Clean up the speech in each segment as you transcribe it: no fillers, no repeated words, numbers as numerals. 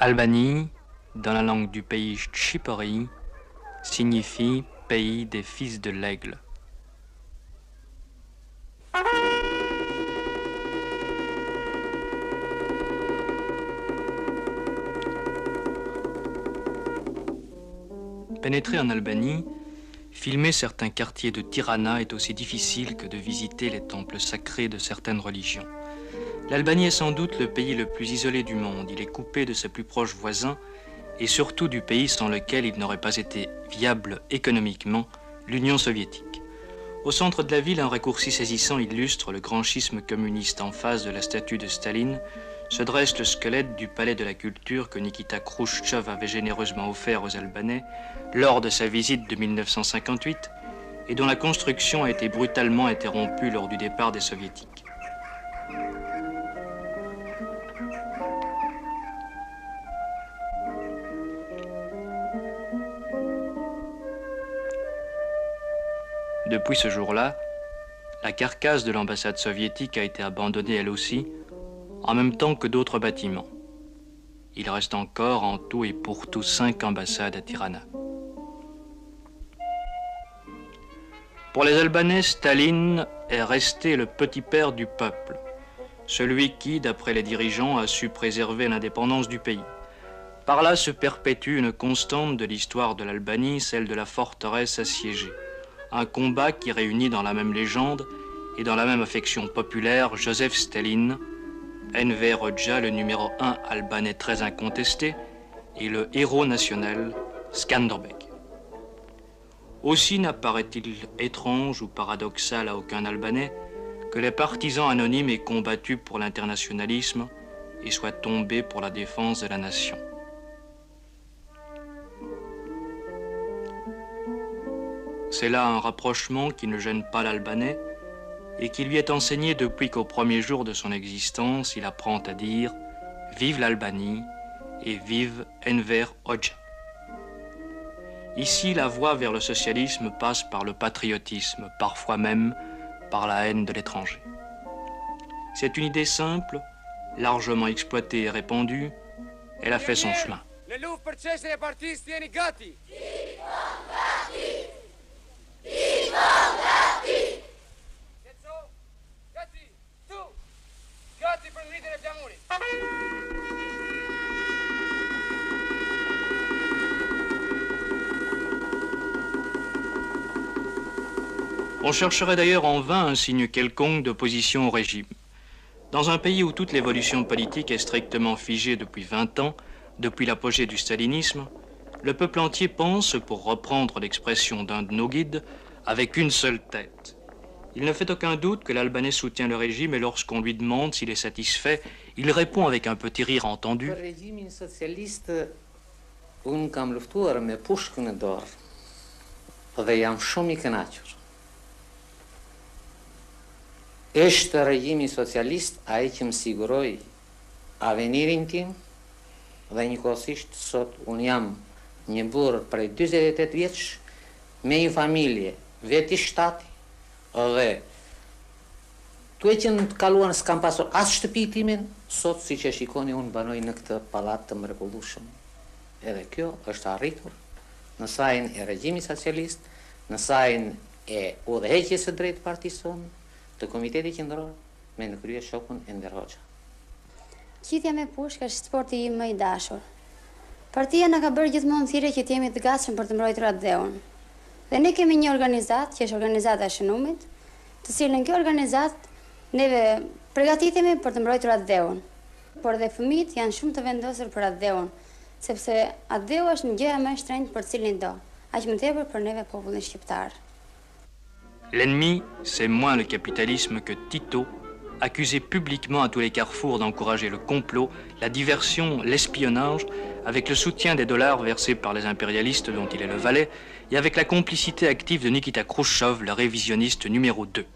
Albanie, dans la langue du pays Tchipori, signifie pays des fils de l'aigle. Pénétrer en Albanie, filmer certains quartiers de Tirana est aussi difficile que de visiter les temples sacrés de certaines religions. L'Albanie est sans doute le pays le plus isolé du monde. Il est coupé de ses plus proches voisins et surtout du pays sans lequel il n'aurait pas été viable économiquement, l'Union soviétique. Au centre de la ville, un raccourci saisissant illustre le grand schisme communiste. En face de la statue de Staline se dresse le squelette du palais de la culture que Nikita Khrouchtchev avait généreusement offert aux Albanais lors de sa visite de 1958 et dont la construction a été brutalement interrompue lors du départ des Soviétiques. Depuis ce jour-là, la carcasse de l'ambassade soviétique a été abandonnée elle aussi, en même temps que d'autres bâtiments. Il reste encore en tout et pour tout 5 ambassades à Tirana. Pour les Albanais, Staline est resté le petit père du peuple, celui qui, d'après les dirigeants, a su préserver l'indépendance du pays. Par là se perpétue une constante de l'histoire de l'Albanie, celle de la forteresse assiégée. Un combat qui réunit dans la même légende et dans la même affection populaire Joseph Staline, Enver Hoxha, le numéro 1 albanais très incontesté, et le héros national Skanderbeg. Aussi n'apparaît-il étrange ou paradoxal à aucun Albanais que les partisans anonymes aient combattu pour l'internationalisme et soient tombés pour la défense de la nation. C'est là un rapprochement qui ne gêne pas l'Albanais et qui lui est enseigné depuis qu'au premier jour de son existence, il apprend à dire « Vive l'Albanie » et « Vive Enver Hoxha ». Ici, la voie vers le socialisme passe par le patriotisme, parfois même par la haine de l'étranger. C'est une idée simple, largement exploitée et répandue. Elle a fait son chemin. On chercherait d'ailleurs en vain un signe quelconque d'opposition au régime. Dans un pays où toute l'évolution politique est strictement figée depuis 20 ans, depuis l'apogée du stalinisme, le peuple entier pense, pour reprendre l'expression d'un de nos guides, avec une seule tête. Il ne fait aucun doute que l'Albanais soutient le régime et lorsqu'on lui demande s'il est satisfait, il répond avec un petit rire entendu. Le régime socialiste, unë kam luftuar me pushkën e dorë dhe jam shumë I kënaqur. Është regjimi socialist ai që më siguroi avenirin tim dhe njëkohësisht sot unë jam një burr prej 48 vjeç me një familje veti shtati dhe tuaj që në të kaluar s'kam pasur as shtëpi timin, sot siç e shikoni unë banoj në këtë pallat të mrekullueshëm. Edhe kjo është arritur në sajin e regjimit socialist, në sajin e udhëheqjes së drejtë partisë sonë, të Komitetit Qendror me në krye shokun Enver Hoxha. Qitja me pushkë është sporti im më I dashur. Partia na ka bërë gjithmonë thirrje që të jemi të gatshëm për të mbrojtur atë dheun. Dhe ne kemi një organizatë, që është organizata e shënumit, të cilën kjo organizatë neve përgatitemi për të mbrojtur atë dheun. Por dhe fëmijët janë shumë të vendosur për atë dheun, sepse atë dheu është një gjë më e shtrenjtë për cilin do, aq më tepër për neve popullin shqiptar. L'ennemi, c'est moins le capitalisme que Tito, accusé publiquement à tous les carrefours d'encourager le complot, la diversion, l'espionnage, avec le soutien des dollars versés par les impérialistes dont il est le valet, et avec la complicité active de Nikita Khrouchtchev, le révisionniste numéro 2.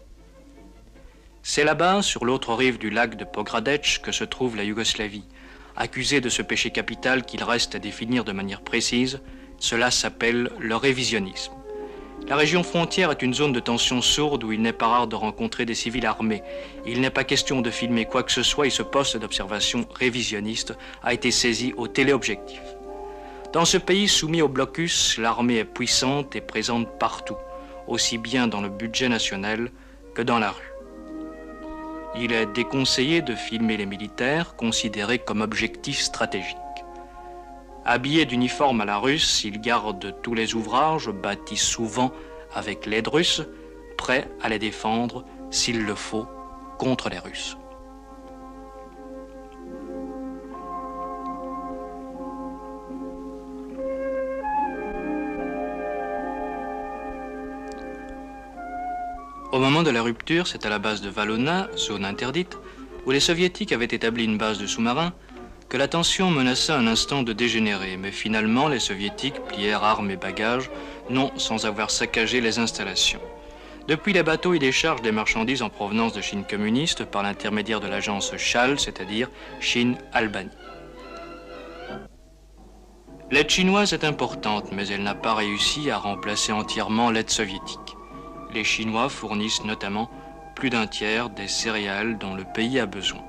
C'est là-bas, sur l'autre rive du lac de Pogradec, que se trouve la Yougoslavie. Accusé de ce péché capital qu'il reste à définir de manière précise, cela s'appelle le révisionnisme. La région frontière est une zone de tension sourde où il n'est pas rare de rencontrer des civils armés. Il n'est pas question de filmer quoi que ce soit et ce poste d'observation révisionniste a été saisi au téléobjectif. Dans ce pays soumis au blocus, l'armée est puissante et présente partout, aussi bien dans le budget national que dans la rue. Il est déconseillé de filmer les militaires considérés comme objectifs stratégiques. Habillés d'uniforme à la russe, ils gardent tous les ouvrages, bâtis souvent avec l'aide russe, prêts à les défendre, s'il le faut, contre les Russes. Au moment de la rupture, c'est à la base de Valona, zone interdite, où les Soviétiques avaient établi une base de sous-marins, que la tension menaça un instant de dégénérer, mais finalement les Soviétiques plièrent armes et bagages, non sans avoir saccagé les installations. Depuis, les bateaux y déchargent des marchandises en provenance de Chine communiste par l'intermédiaire de l'agence CHAL, c'est-à-dire Chine-Albanie. L'aide chinoise est importante, mais elle n'a pas réussi à remplacer entièrement l'aide soviétique. Les Chinois fournissent notamment plus d'un tiers des céréales dont le pays a besoin.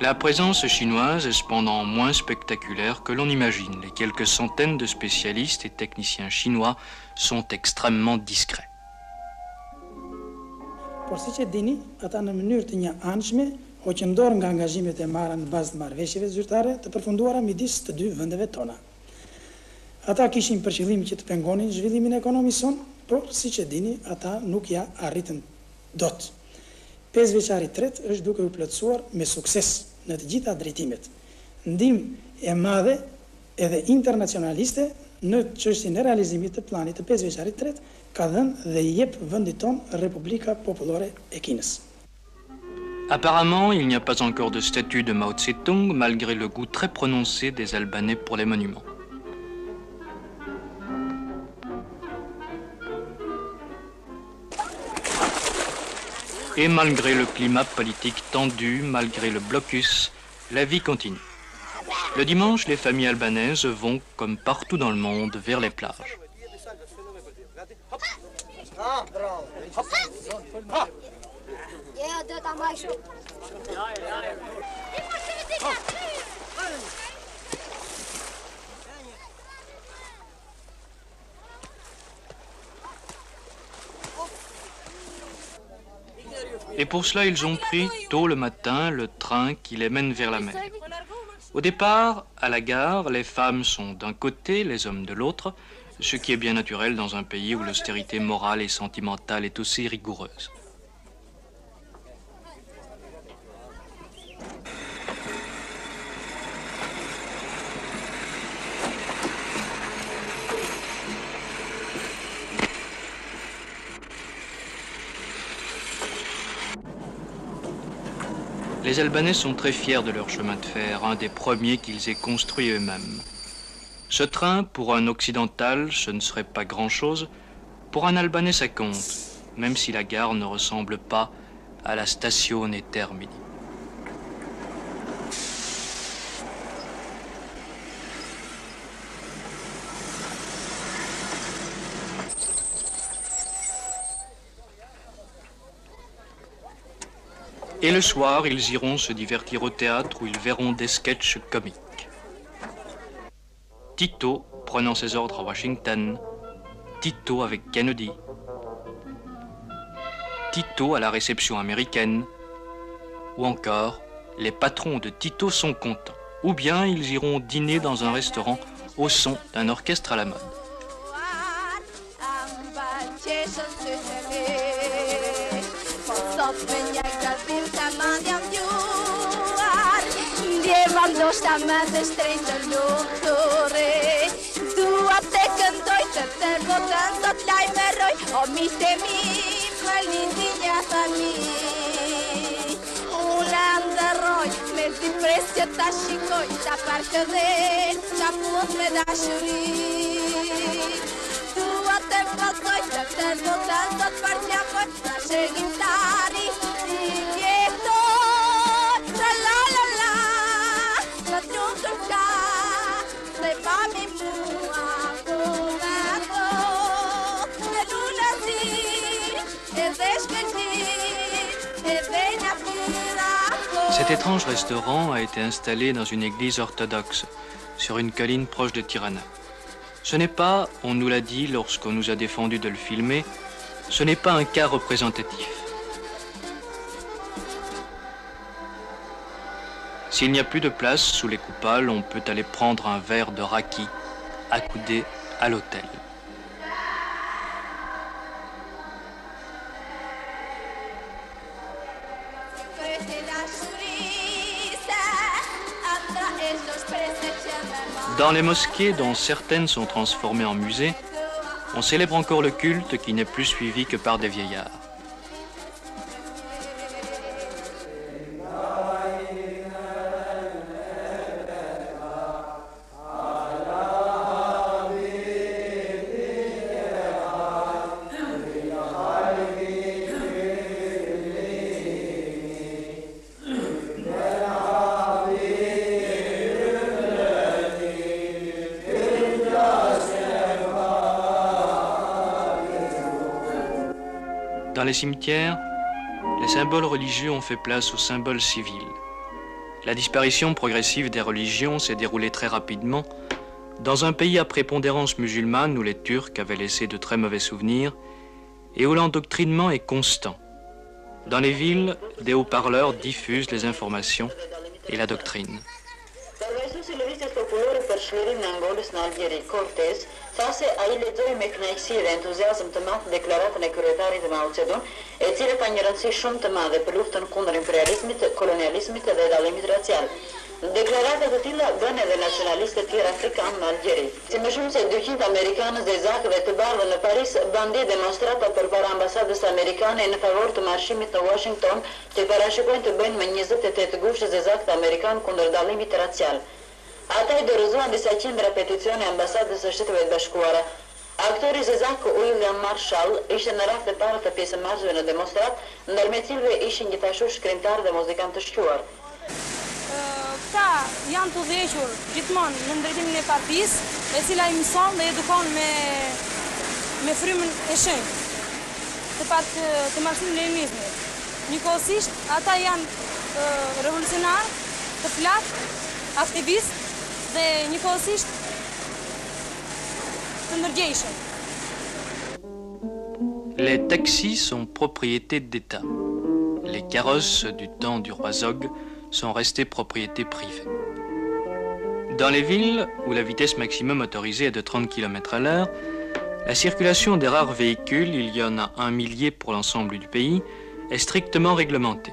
La présence chinoise est cependant moins spectaculaire que l'on imagine. Les quelques centaines de spécialistes et techniciens chinois sont extrêmement discrets. Por si që dini, ata në mënyrë të një anshme hoqëndor nga angazhimet e marra në bazë të marrëveshjeve zyrtare të përfunduara midis të dy vendeve tona. Ata kishin për qëllim që të pengonin zhvillimin ekonomik son, por siç e dini, ata nuk ja arritën dot. 5 vjeçari i tretë është duke u plotësuar me sukses në të gjitha drejtimet. Ndihmë e madhe edhe internacionaliste në çështjen e realizimit të planit të 5 vjeçarit të tretë ka dhënë dhe i jep vendit tonë Republika Popullore e Kinës. Apparemment, il n'y a pas encore de statue de Mao Tse-tung, malgré le goût très prononcé des Albanais pour les monuments. Et malgré le climat politique tendu, malgré le blocus, la vie continue. Le dimanche, les familles albanaises vont, comme partout dans le monde, vers les plages. Et pour cela, ils ont pris tôt le matin le train qui les mène vers la mer. Au départ, à la gare, les femmes sont d'un côté, les hommes de l'autre, ce qui est bien naturel dans un pays où l'austérité morale et sentimentale est aussi rigoureuse. Les Albanais sont très fiers de leur chemin de fer, un des premiers qu'ils aient construit eux-mêmes. Ce train, pour un occidental, ce ne serait pas grand-chose. Pour un Albanais, ça compte, même si la gare ne ressemble pas à la Stazione Termini. Et le soir, ils iront se divertir au théâtre où ils verront des sketchs comiques. Tito prenant ses ordres à Washington, Tito avec Kennedy, Tito à la réception américaine, ou encore les patrons de Tito sont contents. Ou bien ils iront dîner dans un restaurant au son d'un orchestre à la mode. Ndoshta më të shtrejtë luktore Dua te këndoj të tërë botën Sot lajmëroj O miqtë mi Më lindi një thani Unë ndërroj Me dipres që ta shikoj Qa parkë dhe Qa plot me dashuri Dua te plotoj të tërë botën Sot parqapoj Ta shëgjim tari Djektoj La la la la Don't Cet étrange restaurant a été installé dans une église orthodoxe, sur une colline proche de Tirana. Ce n'est pas, on nous l'a dit lorsqu'on nous a défendu de le filmer, ce n'est pas un cas représentatif. S'il n'y a plus de place sous les coupales, on peut aller prendre un verre de raki, accoudé à l'hôtel. Dans les mosquées, dont certaines sont transformées en musées, on célèbre encore le culte qui n'est plus suivi que par des vieillards. Dans les cimetières, les symboles religieux ont fait place aux symboles civils. La disparition progressive des religions s'est déroulée très rapidement dans un pays à prépondérance musulmane où les Turcs avaient laissé de très mauvais souvenirs et où l'endoctrinement est constant. Dans les villes, des haut-parleurs diffusent les informations et la doctrine. Fase ai lexoj me kënaqësi dhe entuziazëm të madh deklaratën e kryetarit Mao Zedong, e cila ka një rëndësi shumë të madhe për luftën kundër imperializmit, kolonializmit dhe dallimit racial. Deklarata të tilla bën edhe nacionalistët tjerë afrikanë në Algjeri. Si më shumë se 200 amerikanës dhe zakëve të bardhë në Paris bandi demonstrata përpara ambasadës amerikane në favor të marshimit në Washington, që parashikojnë të bëjnë me 28 gushës e zakët amerikan kundër dallimit racial. Ata I dorëzuan disa qendra peticione ambasadës së Shtetit të Bashkuara. Aktori zezak William Marshall ishte në radhë të parë të pjesëmarrësve në demonstrat, ndër me cilëve ishin gjithashtu shkrimtar dhe muzikantë të shquar. Këta janë të udhëhequr gjithmonë në drejtimin e partisë, e cila I mëson dhe edukon me frymën e shenjtë të marxizmit-leninizmit. Njëkohësisht, ata janë revolucionarë, të flatë, aktivistë dhe njëkohësisht të ndërgjegjshëm. Les taxis sont propriété d'État. Les carrosses du temps du roi Zog sont restées propriété privée. Dans les villes où la vitesse maximum autorisée est de 30 km/h, la circulation des rares véhicules, il y en a 1 millier pour l'ensemble du pays, est strictement réglementée.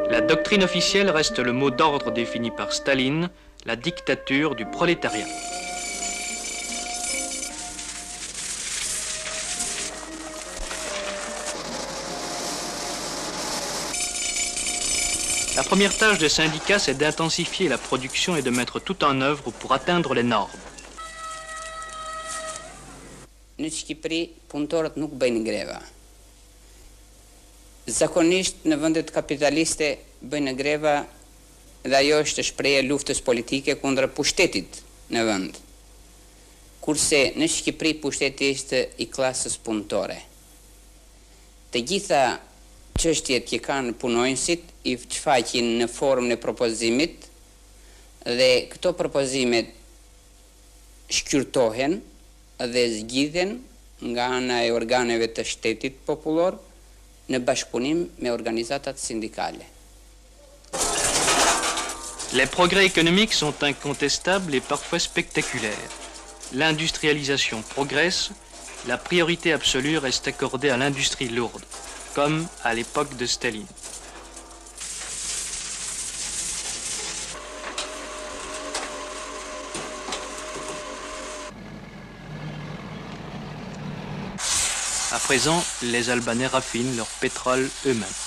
La doctrine officielle reste le mot d'ordre défini par Staline, la dictature du prolétariat. La première tâche des syndicats, c'est d'intensifier la production et de mettre tout en œuvre pour atteindre les normes. Në Shqipëri, punëtorët nuk bëjnë greva. Zakonisht në vendet kapitaliste bëjnë greva dhe ajo është shprehje e luftës politike kundër pushtetit në vend. Kurse në Shqipëri pushteti është I klasës punëtore. Të gjitha çështjet që kanë punonjësit I shfaqin në formën e propozimit dhe këto propozimet shkyrtohen dhe zgjidhen nga ana e organeve të shtetit popullor në bashkëpunim me organizatat sindikale. Les progrès économiques sont incontestables et parfois spectaculaires. L'industrialisation progresse, la priorité absolue reste accordée à l'industrie lourde, comme à l'époque de Staline. À présent, les Albanais raffinent leur pétrole eux-mêmes.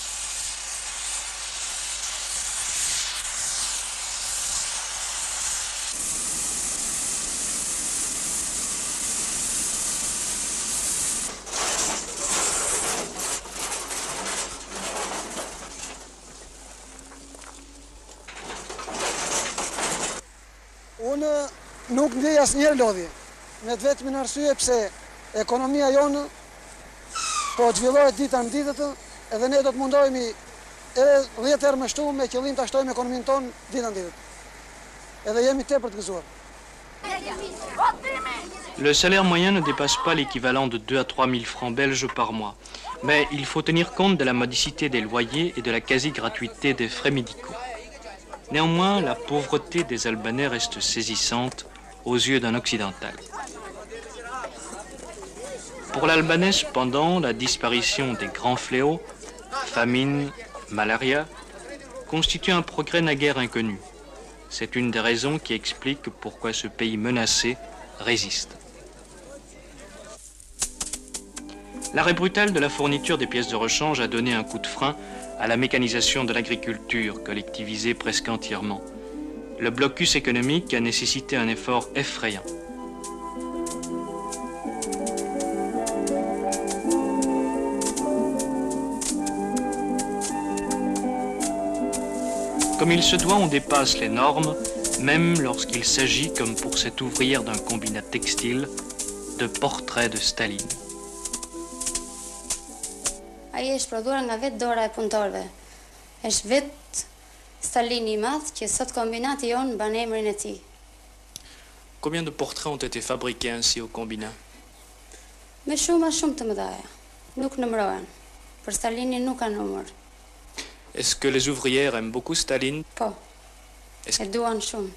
Unë nuk ndjej asnjëherë lodhje, me të vetmin arsye pse ekonomia jonë po të zhvillohet dita në ditët, edhe ne do të mundohemi edhe 10 herë më shtu me qëllim ta shtojmë ekonominë tonë dita në ditët. Edhe jemi tepër të gëzuar. Le salaire moyen ne dépasse pas l'équivalent de 2 à 3 000 francs belges par mois. Mais il faut tenir compte de la modicité des loyers et de la quasi-gratuité des frais médicaux. Néanmoins, la pauvreté des Albanais reste saisissante aux yeux d'un occidental. Pour l'Albanais, cependant, la disparition des grands fléaux, famine, malaria, constitue un progrès naguère inconnu. C'est une des raisons qui explique pourquoi ce pays menacé résiste. L'arrêt brutal de la fourniture des pièces de rechange a donné un coup de frein à la mécanisation de l'agriculture, collectivisée presque entièrement. Le blocus économique a nécessité un effort effrayant. Comme il se doit, on dépasse les normes, même lorsqu'il s'agit, comme pour cette ouvrière d'un combinat textile, de portraits de Staline. Ai është prodhuar nga vetë dora e punëtorëve. Është vetë Stalini i madh që sot kombinati jon mban emrin e tij. Combien de portraits ont été fabriqués ainsi au combinat? Me shumë të mëdha. Nuk numërohen. Për Stalinin nuk ka numër. Est-ce que les ouvrières aiment beaucoup Staline? Po. E duan shumë.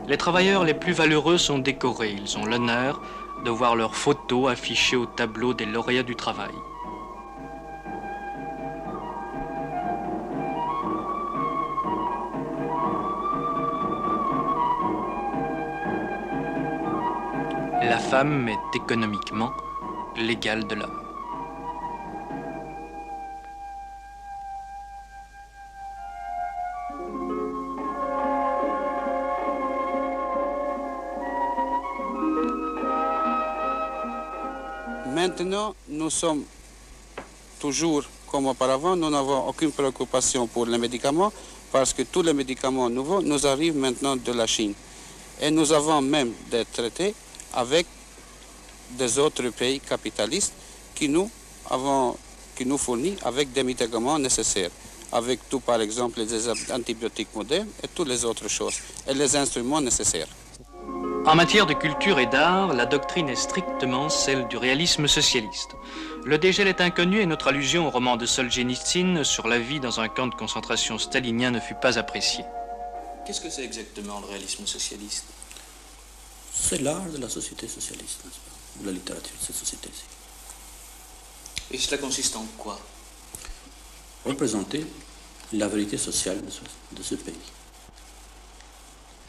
Les travailleurs les plus valeureux sont décorés. Ils ont l'honneur de voir leurs photos affichées au tableau des lauréats du travail. La femme est économiquement l'égale de l'homme. Maintenant, nous sommes toujours comme auparavant, nous n'avons aucune préoccupation pour les médicaments parce que tous les médicaments nouveaux nous arrivent maintenant de la Chine. Et nous avons même des traités avec des autres pays capitalistes qui nous fournissent avec des médicaments nécessaires, avec tout par exemple les antibiotiques modernes et toutes les autres choses, et les instruments nécessaires. En matière de culture et d'art, la doctrine est strictement celle du réalisme socialiste. Le dégel est inconnu et notre allusion au roman de Solzhenitsyn sur la vie dans un camp de concentration stalinien ne fut pas appréciée. Qu'est-ce que c'est exactement le réalisme socialiste? C'est l'art de la société socialiste, n'est-ce pas? Ou la littérature de cette société-ci. Et cela consiste en quoi? Représenter la vérité sociale de ce pays.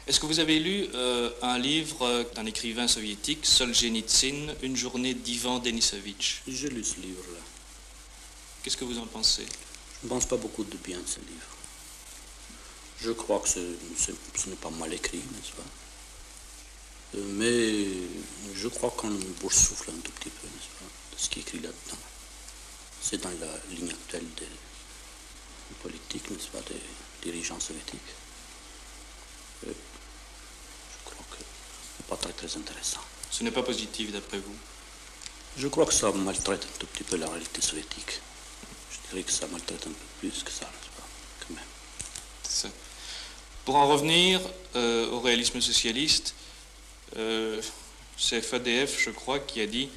Est-ce que vous avez lu un livre d'un écrivain soviétique, Solzhenitsyn, Une journée d'Ivan Denisovitch? J'ai lu ce livre-là. Qu'est-ce que vous en pensez? Je ne pense pas beaucoup de bien de ce livre. Je crois que ce n'est pas mal écrit, n'est-ce pas? Mais je crois qu'on boursoufle un tout petit peu, n'est-ce pas, de ce qui est écrit là-dedans. C'est dans la ligne actuelle des politiques, n'est-ce pas, des dirigeants soviétiques. Je crois que ce n'est pas très, très intéressant. Ce n'est pas positif d'après vous? Je crois que ça maltraite un tout petit peu la réalité soviétique. Je dirais que ça maltraite un peu plus que ça, n'est-ce pas, quand même. C'est ça. Pour en revenir au réalisme socialiste, c'est FADF, je crois, qui a dit,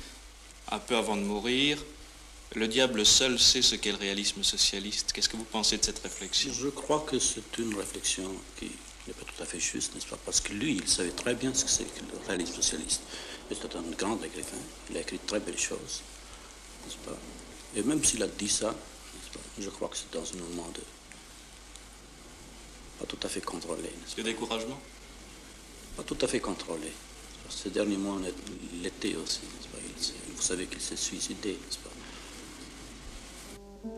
un peu avant de mourir, le diable seul sait ce qu'est le réalisme socialiste. Qu'est-ce que vous pensez de cette réflexion? Je crois que c'est une réflexion qui n'est pas tout à fait juste, n'est-ce pas? Parce que lui, il savait très bien ce que c'est que le réalisme socialiste. C'est un grand écrivain, il a écrit de très belles choses, n'est-ce pas? Et même s'il a dit ça, n'est-ce pas, je crois que c'est dans un moment de... pas tout à fait contrôlé, n'est-ce pas? De découragement? Pas tout à fait contrôlé. Ces derniers mois, on l'était aussi, n'est-ce pas? Vous savez qu'il s'est suicidé, n'est-ce pas?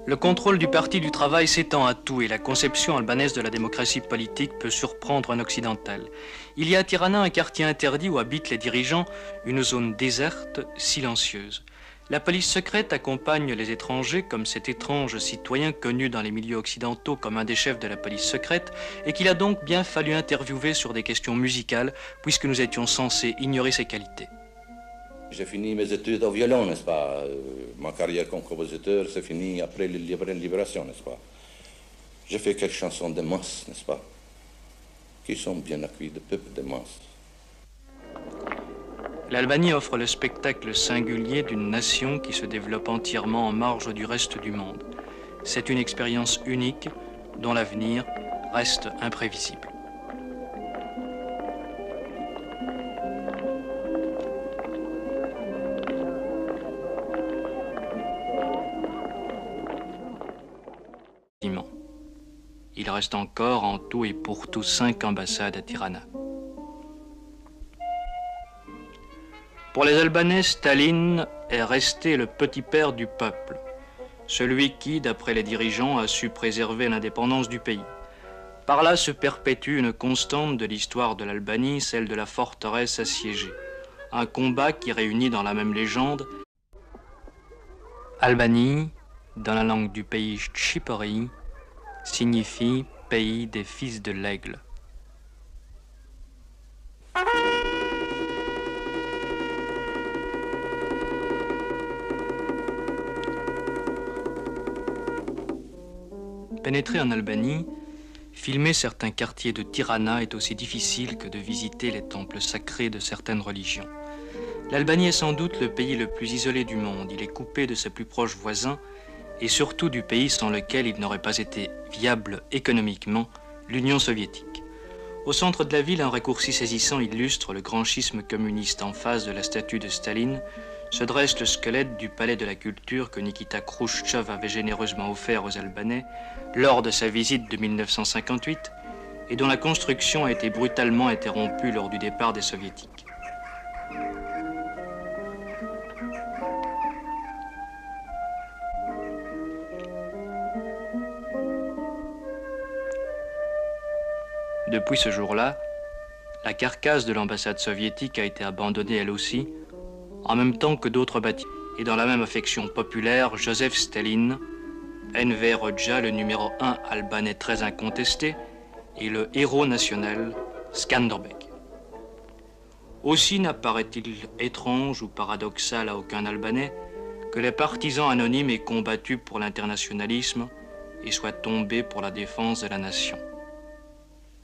Le contrôle du Parti du Travail s'étend à tout et la conception albanaise de la démocratie politique peut surprendre un occidental. Il y a à Tirana un quartier interdit où habitent les dirigeants, une zone déserte, silencieuse. La police secrète accompagne les étrangers comme cet étrange citoyen connu dans les milieux occidentaux comme un des chefs de la police secrète et qu'il a donc bien fallu interviewer sur des questions musicales puisque nous étions censés ignorer ses qualités. J'ai fini mes études au violon, n'est-ce pas? Ma carrière comme compositeur s'est finie après la libération, n'est-ce pas? J'ai fait quelques chansons de masse, n'est-ce pas? Qui sont bien accueillies de peuple de masse. L'Albanie offre le spectacle singulier d'une nation qui se développe entièrement en marge du reste du monde. C'est une expérience unique dont l'avenir reste imprévisible. Il reste encore en tout et pour tout 5 ambassades à Tirana. Pour les Albanais, Staline est resté le petit père du peuple, celui qui, d'après les dirigeants, a su préserver l'indépendance du pays. Par là se perpétue une constante de l'histoire de l'Albanie, celle de la forteresse assiégée. Un combat qui réunit dans la même légende Albanie, dans la langue du pays Tchipori, signifie pays des fils de l'aigle. Pénétrer en Albanie, filmer certains quartiers de Tirana est aussi difficile que de visiter les temples sacrés de certaines religions. L'Albanie est sans doute le pays le plus isolé du monde. Il est coupé de ses plus proches voisins et surtout du pays sans lequel il n'aurait pas été viable économiquement, l'Union soviétique. Au centre de la ville, un raccourci saisissant illustre le grand schisme communiste. En face de la statue de Staline se dresse le squelette du palais de la culture que Nikita Khrouchtchev avait généreusement offert aux Albanais lors de sa visite de 1958 et dont la construction a été brutalement interrompue lors du départ des Soviétiques. Depuis ce jour-là, la carcasse de l'ambassade soviétique a été abandonnée elle aussi, en même temps que d'autres bâtiments. Et dans la même affection populaire, Joseph Staline, Enver Hoxha, le numéro 1 albanais très incontesté, et le héros national, Skanderbeg. Aussi n'apparaît-il étrange ou paradoxal à aucun Albanais que les partisans anonymes aient combattu pour l'internationalisme et soient tombés pour la défense de la nation.